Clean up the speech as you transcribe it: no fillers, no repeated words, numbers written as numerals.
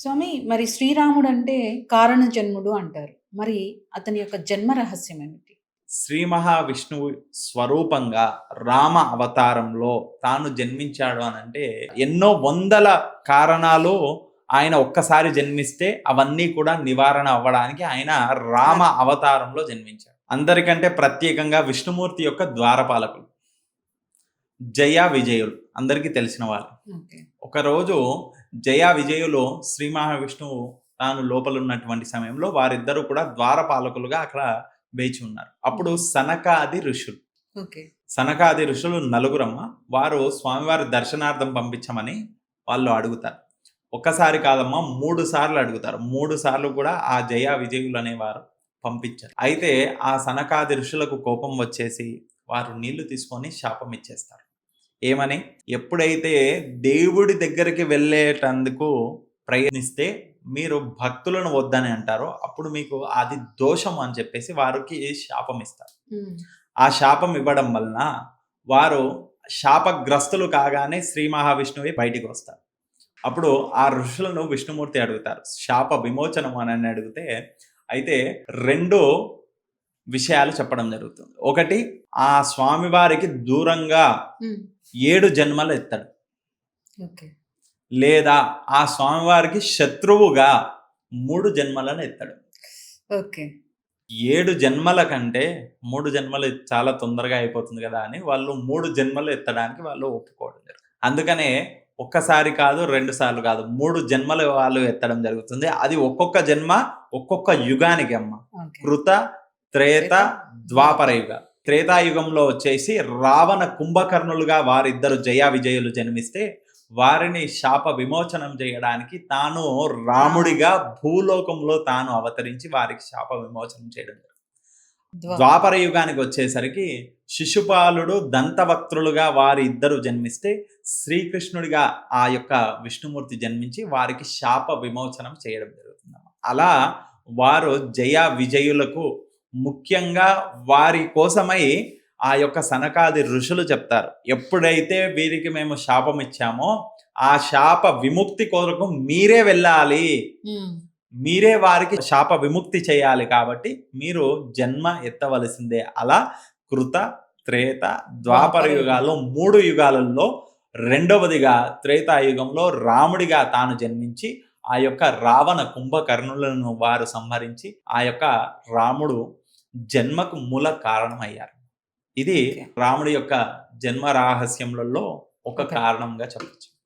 స్వామి మరి శ్రీరాముడు అంటే కారణ జన్ముడు అంటారు. మరి అతని యొక్క జన్మ రహస్యం ఏమిటి? శ్రీ మహావిష్ణువు స్వరూపంగా రామ అవతారంలో తాను జన్మించాడు అనంటే ఎన్నో వందల కారణాలు ఆయన ఒక్కసారి జన్మిస్తే అవన్నీ కూడా నివారణ అవ్వడానికి ఆయన రామ అవతారంలో జన్మించాడు. అందరికంటే ప్రత్యేకంగా విష్ణుమూర్తి యొక్క ద్వారపాలకులు జయ విజయులు అందరికీ తెలిసిన వాళ్ళు. ఒకరోజు జయ విజయులు శ్రీ మహావిష్ణువు తాను లోపల ఉన్నటువంటి సమయంలో వారిద్దరూ కూడా ద్వారపాలకులుగా అక్కడ వేచి ఉన్నారు. అప్పుడు సనకాది ఋషులు సనకాది ఋషులు నలుగురమ్మ వారు స్వామివారి దర్శనార్థం పంపించమని వాళ్ళు అడుగుతారు. ఒక్కసారి కాదమ్మా 3 సార్లు అడుగుతారు. 3 సార్లు కూడా ఆ జయ విజయులు అనేవారు పంపించారు. అయితే ఆ సనకాది ఋషులకు కోపం వచ్చేసి వారు నీళ్లు తీసుకొని శాపం ఇచ్చేస్తారు. ఏమని? ఎప్పుడైతే దేవుడి దగ్గరికి వెళ్ళేటందుకు ప్రయత్నిస్తే మీరు భక్తులను వద్దని అంటారో అప్పుడు మీకు అది దోషం అని చెప్పేసి వారికి శాపం ఇస్తారు. ఆ శాపం ఇవ్వడం వలన వారు శాపగ్రస్తులు కాగానే శ్రీ మహావిష్ణువే బయటికి వస్తారు. అప్పుడు ఆ ఋషులను విష్ణుమూర్తి అడుగుతారు శాప విమోచనం అని అడిగితే అయితే 2 విషయాలు చెప్పడం జరుగుతుంది. ఒకటి, ఆ స్వామివారికి దూరంగా 7 జన్మలు ఎత్తాడు, లేదా ఆ స్వామివారికి శత్రువుగా 3 జన్మలను ఎత్తాడు. 7 జన్మల కంటే 3 జన్మలు చాలా తొందరగా అయిపోతుంది కదా అని వాళ్ళు 3 జన్మలు ఎత్తడానికి వాళ్ళు ఒప్పుకోవడం జరుగుతుంది. అందుకనే ఒక్కసారి కాదు 2 సార్లు కాదు 3 జన్మలు వాళ్ళు ఎత్తడం జరుగుతుంది. అది ఒక్కొక్క జన్మ ఒక్కొక్క యుగానికి అమ్మ. కృత, త్రేత, ద్వాపర యుగ. త్రేతాయుగంలో వచ్చేసి రావణ కుంభకర్ణులుగా వారిద్దరు జయ విజయులు జన్మిస్తే వారిని శాప విమోచనం చేయడానికి తాను రాముడిగా భూలోకంలో తాను అవతరించి వారికి శాప విమోచనం చేయడం జరుగుతుంది. ద్వాపర యుగానికి వచ్చేసరికి శిశుపాలుడు దంతవక్త్రులుగా వారి ఇద్దరు జన్మిస్తే శ్రీకృష్ణుడిగా ఆ యొక్క విష్ణుమూర్తి జన్మించి వారికి శాప విమోచనం చేయడం జరుగుతుంది. అలా వారు జయ విజయులకు ముఖ్యంగా వారి కోసమై ఆ యొక్క సనకాది ఋషులు చెప్తారు, ఎప్పుడైతే వీరికి మేము శాపం ఇచ్చామో ఆ శాప విముక్తి కొరకు మీరే వెళ్ళాలి, మీరే వారికి శాప విముక్తి చేయాలి, కాబట్టి మీరు జన్మ ఎత్తవలసిందే. అలా కృత, త్రేత, ద్వాపర యుగాల్లో 3 యుగాలలో 2వదిగా త్రేతాయుగంలో రాముడిగా తాను జన్మించి ఆ యొక్క రావణ కుంభకర్ణులను వారు సంహరించి ఆ యొక్క రాముడు జన్మకు మూల కారణమయ్యారు. ఇది రాముడి యొక్క జన్మ రహస్యములలో ఒక కారణంగా చెప్పచ్చు.